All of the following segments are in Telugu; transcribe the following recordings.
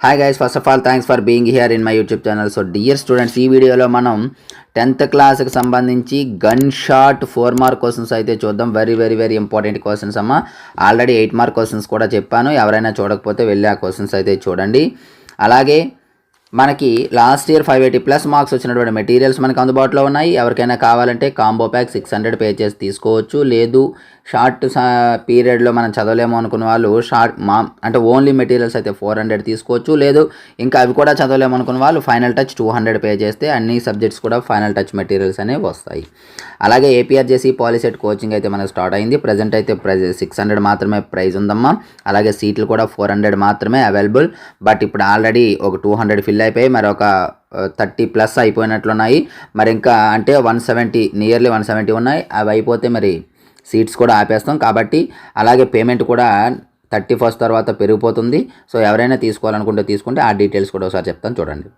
Hi guys, first of all thanks for being here in my YouTube channel. So dear students, ఈ వీడియోలో మనం 10th క్లాస్కి సంబంధించి గన్ షాట్ 4 మార్క్ క్వశ్చన్స్ అయితే చూద్దాం. Very very very important questions అమ్మ. ఆల్రెడీ 8 మార్క్ క్వశ్చన్స్ కూడా చెప్పాను. ఎవరైనా చూడకపోతే వెళ్ళి ఆ క్వశ్చన్స్ అయితే చూడండి. అలాగే మనకి లాస్ట్ ఇయర్ 580+ మార్క్స్ వచ్చినటువంటి మెటీరియల్స్ మనకు అందుబాటులో ఉన్నాయి. ఎవరికైనా కావాలంటే కాంబో ప్యాక్ 600 పే చేసి తీసుకోవచ్చు. లేదు షార్ట్ పీరియడ్లో మనం చదవలేము అనుకున్న వాళ్ళు అంటే ఓన్లీ మెటీరియల్స్ అయితే 400 తీసుకోవచ్చు. లేదు ఇంకా అవి కూడా చదవలేము అనుకున్న వాళ్ళు ఫైనల్ టచ్ 200 పే చేస్తే అన్ని సబ్జెక్ట్స్ కూడా ఫైనల్ టచ్ మెటీరియల్స్ అనేవి వస్తాయి. అలాగే ఏపీఆర్జేసీ పాలిసెట్ కోచింగ్ అయితే మనకు స్టార్ట్ అయింది. ప్రజెంట్ అయితే 600 మాత్రమే ప్రైజ్ ఉందమ్మా. అలాగే సీట్లు కూడా 400 మాత్రమే అవైలబుల్. బట్ ఇప్పుడు ఆల్రెడీ ఒక 200 ఫిల్ అయిపోయి మరి ఒక 30+ అయిపోయినట్లున్నాయి. మరి ఇంకా అంటే 170 నియర్లీ 170 ఉన్నాయి. అవి అయిపోతే మరి సీట్స్ కూడా ఆపేస్తాం. కాబట్టి అలాగే పేమెంట్ కూడా 31st తర్వాత పెరిగిపోతుంది. సో ఎవరైనా తీసుకోవాలనుకుంటే తీసుకుంటే ఆ డీటెయిల్స్ కూడా ఒకసారి చెప్తాను చూడండి.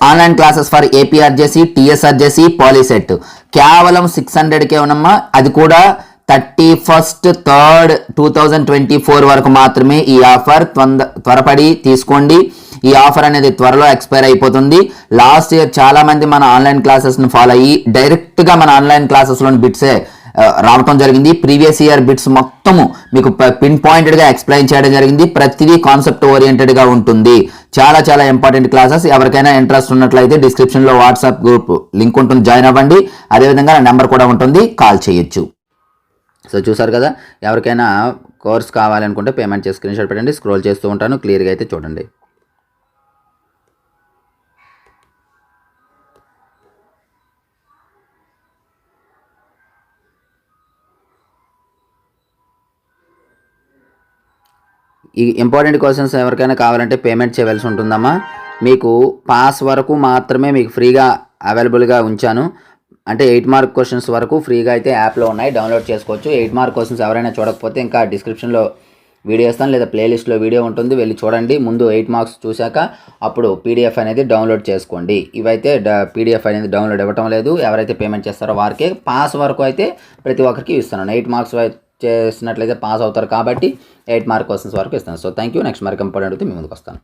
Online classes for APRJC, TSRJC, POLYCET కేవలం 600కే ఉన్నమ్మా. అది కూడా 31st 3rd 2024 వరకు మాత్రమే ఈ ఆఫర్. త్వరపడి తీసుకోండి. ఈ ఆఫర్ అనేది త్వరలో ఎక్స్పైర్ అయిపోతుంది. లాస్ట్ ఇయర్ చాలా మంది మన ఆన్లైన్ క్లాసెస్ని ఫాలో అయ్యి డైరెక్ట్గా మన ఆన్లైన్ క్లాసెస్లోని బిట్సే రావటం జరిగింది. ప్రీవియస్ ఇయర్ బిట్స్ మొత్తము మీకు పిన్ పాయింటెడ్గా ఎక్స్ప్లెయిన్ చేయడం జరిగింది. ప్రతిదీ కాన్సెప్ట్ ఓరియంటెడ్గా ఉంటుంది. చాలా చాలా ఇంపార్టెంట్ క్లాసెస్. ఎవరికైనా ఇంట్రెస్ట్ ఉన్నట్లయితే డిస్క్రిప్షన్లో వాట్సాప్ గ్రూప్ లింక్ ఉంటుంది, జాయిన్ అవ్వండి. అదేవిధంగా నా నెంబర్ కూడా ఉంటుంది, కాల్ చేయొచ్చు. సో చూసారు కదా, ఎవరికైనా కోర్స్ కావాలనుకుంటే పేమెంట్ చేసి స్క్రీన్ షాట్ పెట్టండి. స్క్రోల్ చేస్తూ ఉంటాను, క్లియర్గా అయితే చూడండి. ఈ ఇంపార్టెంట్ క్వశ్చన్స్ ఎవరికైనా కావాలంటే పేమెంట్ చేయవలసి ఉంటుందమ్మా. మీకు పాస్ వరకు మాత్రమే మీకు ఫ్రీగా అవైలబుల్గా ఉంచాను. అంటే 8 మార్క్ క్వశ్చన్స్ వరకు ఫ్రీగా అయితే యాప్లో ఉన్నాయి, డౌన్లోడ్ చేసుకోవచ్చు. 8 మార్క్ క్వశ్చన్స్ ఎవరైనా చూడకపోతే ఇంకా డిస్క్రిప్షన్లో వీడియో ఇస్తాను, లేదా ప్లేలిస్ట్లో వీడియో ఉంటుంది, వెళ్ళి చూడండి. ముందు 8 మార్క్స్ చూశాక అప్పుడు పీడిఎఫ్ అనేది డౌన్లోడ్ చేసుకోండి. ఇవైతే పీడిఎఫ్ అనేది డౌన్లోడ్ ఇవ్వటం లేదు. ఎవరైతే పేమెంట్ చేస్తారో వారికే. పాస్ వరకు అయితే ప్రతి ఒక్కరికి ఇస్తున్నాను. 8 మార్క్స్ చేసినట్లయితే పాస్ అవుతారు కాబట్టి 8 మార్క్ క్వశ్చన్స్ వరకు ఇస్తాను. So thank you. Next mark important అయితే మీ ముందుకు వస్తాను.